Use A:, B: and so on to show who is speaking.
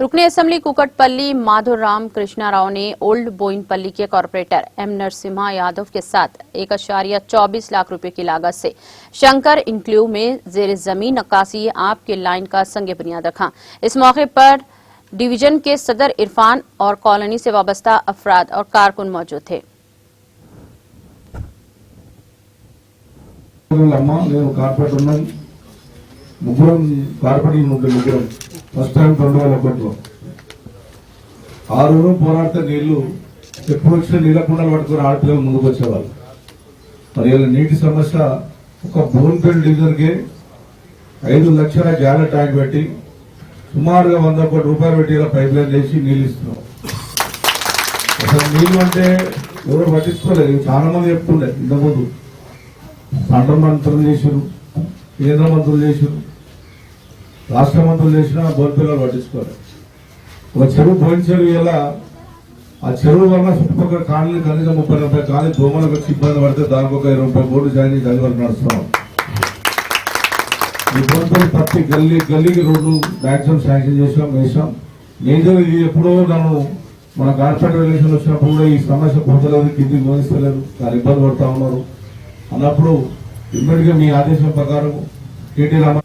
A: रुकने असेंबली कुकटपल्ली माधुराम कृष्णाराव ने ओल्ड बोइनपल्ली के कॉर्पोरेटर एम नरसिम्हा यादव के साथ 1.24 लाख रुपए की लागत से शंकर इंक्लेव में जेर जमीन नक्काशी आपके लाइन का संग बुनियाद रखा। इस मौके पर डिवीजन के सदर इरफान और कॉलोनी से वाबस्ता अफराद और कारकुन मौजूद थे।
B: ఫస్ట్ టైం 2001లో ఆ రోజు పోరాడితే నీళ్లు ఎప్పుడు వచ్చిన నీళ్ళ కుండలు పట్టుకుని ఆడపిల్లలు ముందుకు వచ్చేవాళ్ళు. మరి ఇలా నీటి సమస్య ఒక బోన్పేట డివిజన్కి 5 లక్షల గ్యాల ట్యాంక్ పెట్టి సుమారుగా 100 కోట్ల రూపాయలు పెట్టి ఇలా పైప్ లైన్ చేసి నీళ్ళు ఇస్తున్నాం. అసలు నీళ్లు అంటే ఎవరు పట్టించుకోలేదు. చాలా మంది చెప్తుండే ఇంతకుముందు పంట మంత్రులు చేశారు, కేంద్ర మంత్రులు చేశారు, రాష్ట్ర మంత్రులు చేసినా బోర్పిల్లలు పట్టించుకోరు. ఒక చెరువు పోయిన చెరువు ఇలా ఆ చెరువు వల్ల చుట్టుపక్కల కాలనీ కనీసం 30-40 కాలనీ దోమలకు వచ్చి ఇబ్బంది పడితే దానికి ఒక 20 కోట్లు జాయిన్ చేసి అది వరకు నడుస్తున్నాం. ఈ బోర్పల్లి ప్రతి గల్లీకి రోడ్లు మ్యాక్సిమం శాంక్షన్ చేసాం, వేసాం. నేను ఇది ఎప్పుడో నన్ను మన కార్పొరేట్ ఎలక్షన్ వచ్చినప్పుడు కూడా ఈ సమస్య పొందలేదు, కిందికి మోగిస్తలేదు, దాని ఇబ్బంది పడతా ఉన్నారు అన్నప్పుడు ఇమ్మీడియట్ గా మీ ఆదేశం ప్రకారం కేటీ రామ